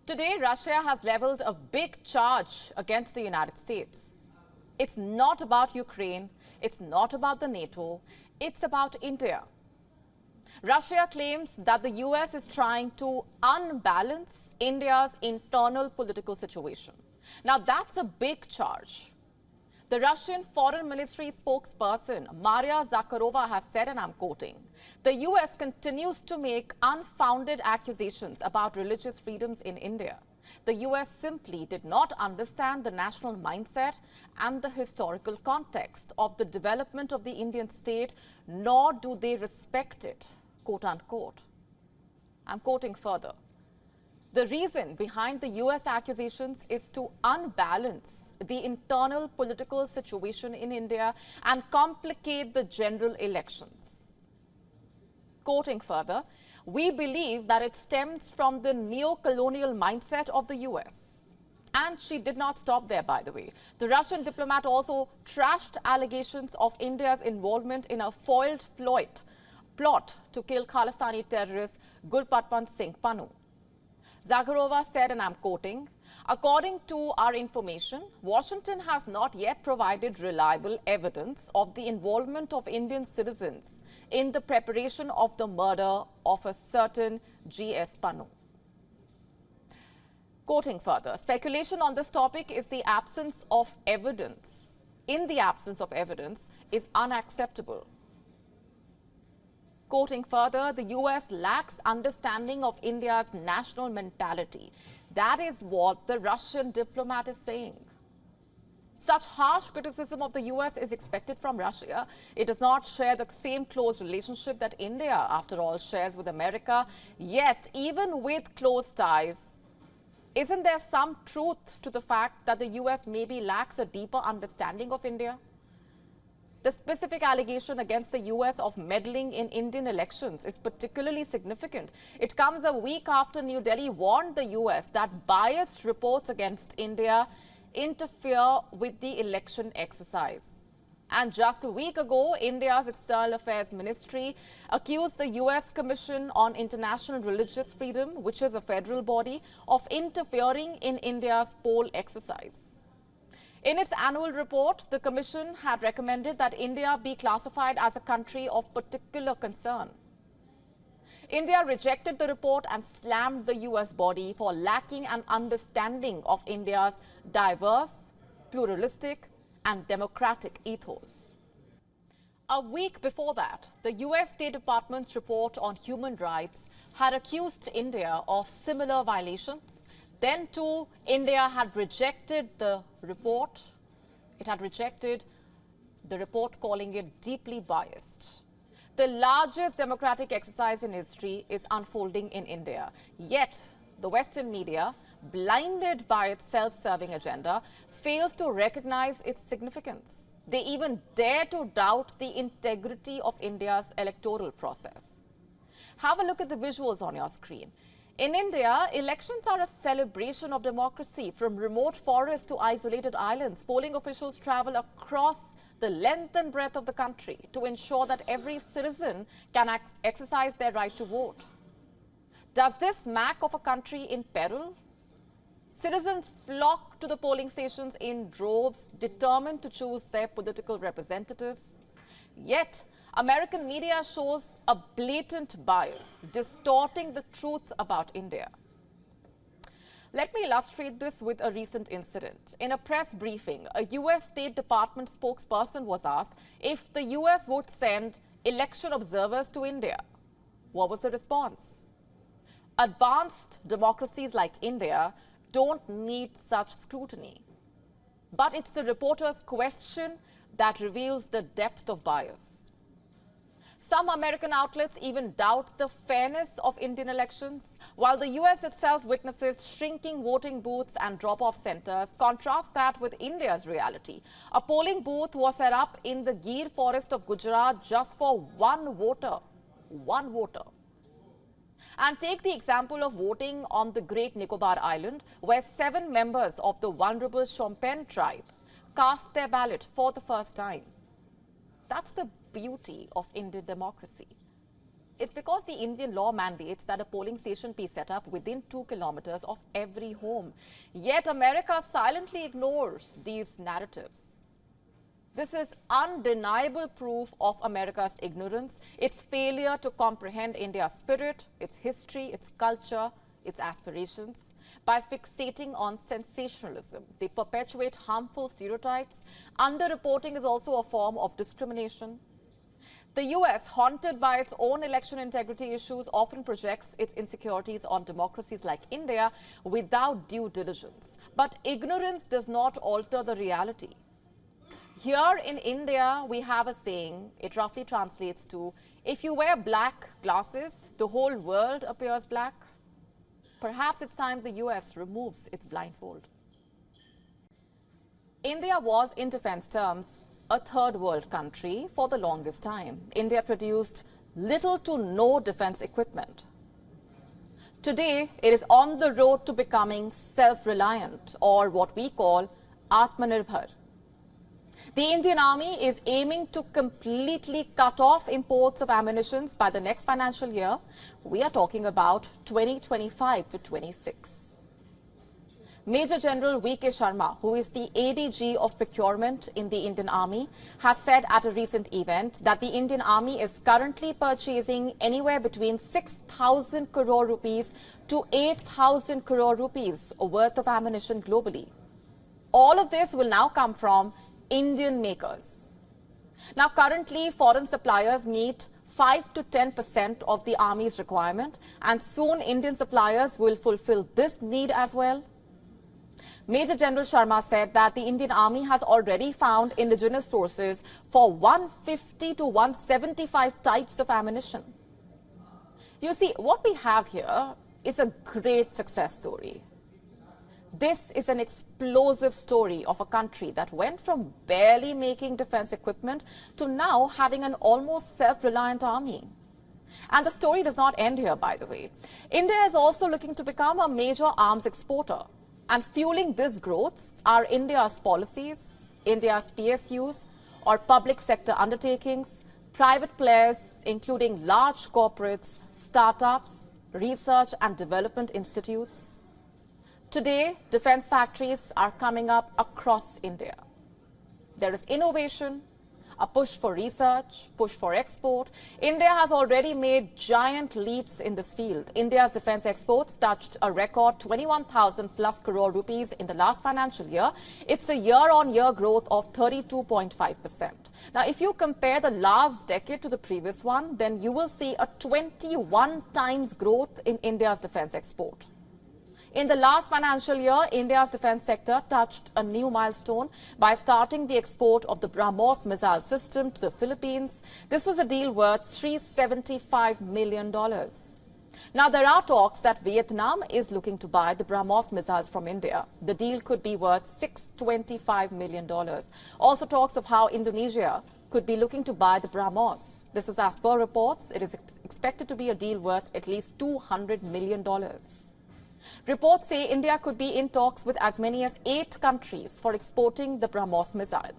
Today, Russia has leveled a big charge against the United States. It's not about Ukraine, it's not about the NATO, it's about India. Russia claims that the US is trying to unbalance India's internal political situation. Now, that's a big charge. The Russian Foreign Ministry spokesperson, Maria Zakharova, has said, and I'm quoting, the US continues to make unfounded accusations about religious freedoms in India. The US simply did not understand the national mindset and the historical context of the development of the Indian state, nor do they respect it, quote unquote. I'm quoting further. The reason behind the US accusations is to unbalance the internal political situation in India and complicate the general elections. Quoting further, we believe that it stems from the neo-colonial mindset of the US. And she did not stop there, by the way. The Russian diplomat also trashed allegations of India's involvement in a foiled plot to kill Khalistani terrorist Gurpatwant Singh Pannu. Zakharova said, and I'm quoting, according to our information, Washington has not yet provided reliable evidence of the involvement of Indian citizens in the preparation of the murder of a certain G.S. Pannu. Quoting further, speculation on this topic is the absence of evidence. In the absence of evidence is unacceptable. Quoting further, the US lacks understanding of India's national mentality. That is what the Russian diplomat is saying. Such harsh criticism of the US is expected from Russia. It does not share the same close relationship that India, after all, shares with America. Yet, even with close ties, isn't there some truth to the fact that the US maybe lacks a deeper understanding of India? The specific allegation against the US of meddling in Indian elections is particularly significant. It comes a week after New Delhi warned the US that biased reports against India interfere with the election exercise. And just a week ago, India's External Affairs Ministry accused the US Commission on International Religious Freedom, which is a federal body, of interfering in India's poll exercise. In its annual report, the Commission had recommended that India be classified as a country of particular concern. India rejected the report and slammed the US body for lacking an understanding of India's diverse, pluralistic, and democratic ethos. A week before that, the US State Department's report on human rights had accused India of similar violations. Then, too, India had rejected the report. It had rejected the report, calling it deeply biased. The largest democratic exercise in history is unfolding in India. Yet, the Western media, blinded by its self-serving agenda, fails to recognize its significance. They even dare to doubt the integrity of India's electoral process. Have a look at the visuals on your screen. In India, elections are a celebration of democracy. From remote forests to isolated islands, polling officials travel across the length and breadth of the country to ensure that every citizen can exercise their right to vote. Does this smack of a country in peril? Citizens flock to the polling stations in droves, determined to choose their political representatives. Yet, American media shows a blatant bias, distorting the truth about India. Let me illustrate this with a recent incident. In a press briefing, a US State Department spokesperson was asked if the US would send election observers to India. What was the response? Advanced democracies like India don't need such scrutiny. But it's the reporter's question that reveals the depth of bias. Some American outlets even doubt the fairness of Indian elections, while the US itself witnesses shrinking voting booths and drop-off centers. Contrast that with India's reality. A polling booth was set up in the Gir forest of Gujarat just for one voter. One voter. And take the example of voting on the Great Nicobar Island, where 7 members of the vulnerable Shompen tribe cast their ballot for the first time. That's the beauty of Indian democracy. It's because the Indian law mandates that a polling station be set up within 2 kilometers of every home. Yet America silently ignores these narratives. This is undeniable proof of America's ignorance, its failure to comprehend India's spirit, its history, its culture, its aspirations. By fixating on sensationalism, they perpetuate harmful stereotypes. Underreporting is also a form of discrimination. The US, haunted by its own election integrity issues, often projects its insecurities on democracies like India without due diligence. But ignorance does not alter the reality. Here in India, we have a saying. It roughly translates to, if you wear black glasses, the whole world appears black. Perhaps it's time the US removes its blindfold. India was, in defense terms, a third world country for the longest time. India produced little to no defense equipment. Today, it is on the road to becoming self-reliant, or what we call Atmanirbhar. The Indian Army is aiming to completely cut off imports of ammunition by the next financial year. We are talking about 2025 to 26. Major General V.K. Sharma, who is the ADG of procurement in the Indian Army, has said at a recent event that the Indian Army is currently purchasing anywhere between 6,000 crore rupees to 8,000 crore rupees worth of ammunition globally. All of this will now come from Indian makers. Now, currently, foreign suppliers meet 5 to 10% of the Army's requirement, and soon Indian suppliers will fulfill this need as well. Major General Sharma said that the Indian Army has already found indigenous sources for 150 to 175 types of ammunition. You see, what we have here is a great success story. This is an explosive story of a country that went from barely making defense equipment to now having an almost self-reliant army. And the story does not end here, by the way. India is also looking to become a major arms exporter. And fueling this growth are India's policies, India's PSUs, or public sector undertakings, private players, including large corporates, startups, research and development institutes. Today, defense factories are coming up across India. There is innovation, a push for research, push for export. India has already made giant leaps in this field. India's defense exports touched a record 21,000 plus crore rupees in the last financial year. It's a year-on-year growth of 32.5%. Now, if you compare the last decade to the previous one, then you will see a 21 times growth in India's defense export. In the last financial year, India's defense sector touched a new milestone by starting the export of the BrahMos missile system to the Philippines. This was a deal worth $375 million. Now, there are talks that Vietnam is looking to buy the BrahMos missiles from India. The deal could be worth $625 million. Also talks of how Indonesia could be looking to buy the BrahMos. This is as per reports. It is expected to be a deal worth at least $200 million. Reports say India could be in talks with as many as 8 countries for exporting the BrahMos missile.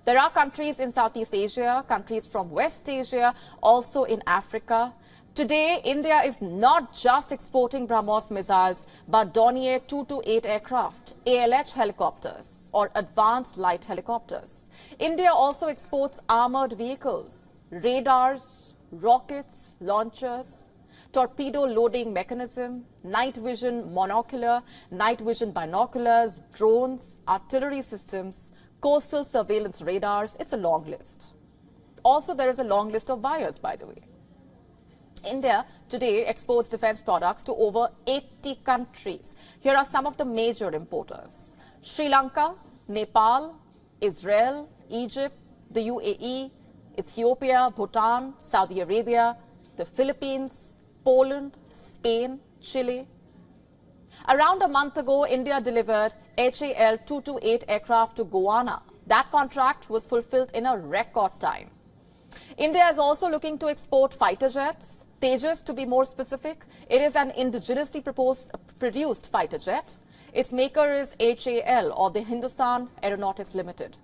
There are countries in Southeast Asia, countries from West Asia, also in Africa. Today, India is not just exporting BrahMos missiles, but Dornier 228 aircraft, ALH helicopters, or advanced light helicopters. India also exports armored vehicles, radars, rockets, launchers, torpedo loading mechanism, night vision monocular, night vision binoculars, drones, artillery systems, coastal surveillance radars. It's a long list. Also, there is a long list of buyers, by the way. India today exports defense products to over 80 countries. Here are some of the major importers: Sri Lanka, Nepal, Israel, Egypt, the UAE, Ethiopia, Bhutan, Saudi Arabia, the Philippines, Poland, Spain, Chile. Around a month ago, India delivered HAL 228 aircraft to Guyana. That contract was fulfilled in a record time. India is also looking to export fighter jets, Tejas to be more specific. It is an indigenously produced fighter jet. Its maker is HAL, or the Hindustan Aeronautics Limited.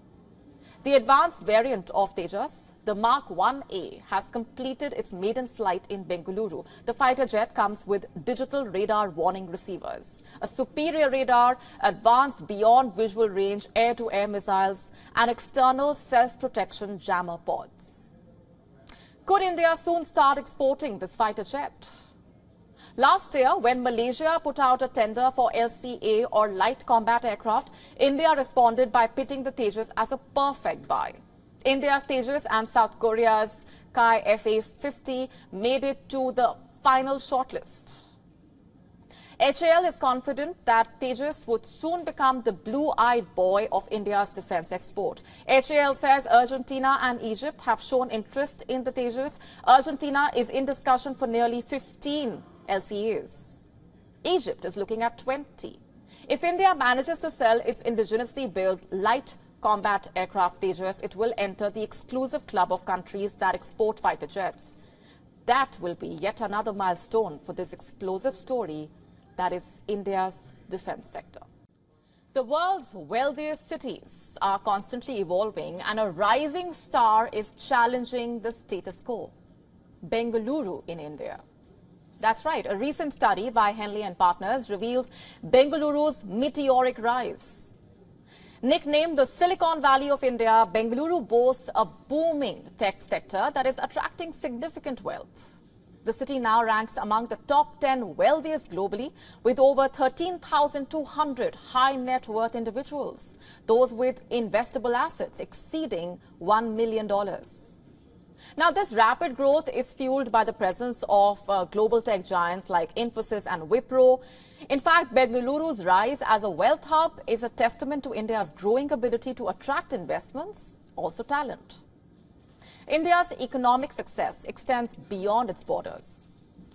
The advanced variant of Tejas, the Mark 1A, has completed its maiden flight in Bengaluru. The fighter jet comes with digital radar warning receivers, a superior radar, advanced beyond visual range air-to-air missiles, and external self-protection jammer pods. Could India soon start exporting this fighter jet? Last year, when Malaysia put out a tender for LCA or light combat aircraft, India responded by pitting the Tejas as a perfect buy. India's Tejas and South Korea's Kai FA-50 made it to the final shortlist. HAL is confident that Tejas would soon become the blue-eyed boy of India's defense export. HAL says Argentina and Egypt have shown interest in the Tejas. Argentina is in discussion for nearly 15 LCAs. Egypt is looking at 20. If India manages to sell its indigenously built light combat aircraft Tejas, it will enter the exclusive club of countries that export fighter jets. That will be yet another milestone for this explosive story that is India's defense sector. The world's wealthiest cities are constantly evolving, and a rising star is challenging the status quo. Bengaluru in India. That's right. A recent study by Henley and Partners reveals Bengaluru's meteoric rise. Nicknamed the Silicon Valley of India, Bengaluru boasts a booming tech sector that is attracting significant wealth. The city now ranks among the top 10 wealthiest globally, with over 13,200 high net worth individuals, those with investable assets exceeding $1 million. Now, this rapid growth is fueled by the presence of global tech giants like Infosys and Wipro. In fact, Bengaluru's rise as a wealth hub is a testament to India's growing ability to attract investments, also talent. India's economic success extends beyond its borders.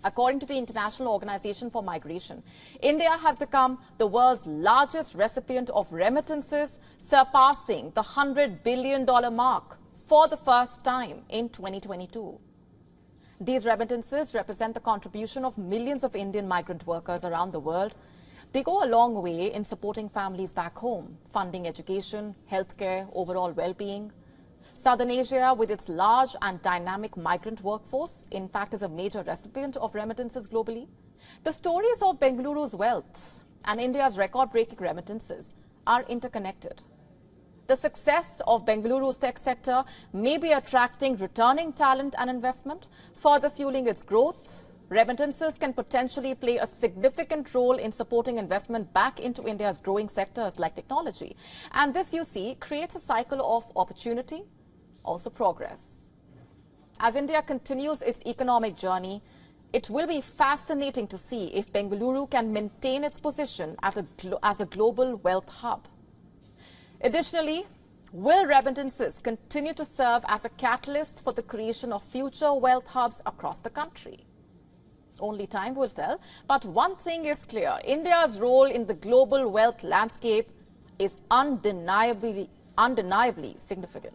According to the International Organization for Migration, India has become the world's largest recipient of remittances, surpassing the $100 billion mark for the first time in 2022. These remittances represent the contribution of millions of Indian migrant workers around the world. They go a long way in supporting families back home, funding education, healthcare, overall well-being. Southern Asia, with its large and dynamic migrant workforce, in fact, is a major recipient of remittances globally. The stories of Bengaluru's wealth and India's record-breaking remittances are interconnected. The success of Bengaluru's tech sector may be attracting returning talent and investment, further fueling its growth. Remittances can potentially play a significant role in supporting investment back into India's growing sectors like technology. And this, you see, creates a cycle of opportunity, also progress. As India continues its economic journey, it will be fascinating to see if Bengaluru can maintain its position as a global wealth hub. Additionally, will remittances continue to serve as a catalyst for the creation of future wealth hubs across the country? Only time will tell. But one thing is clear: India's role in the global wealth landscape is undeniably significant.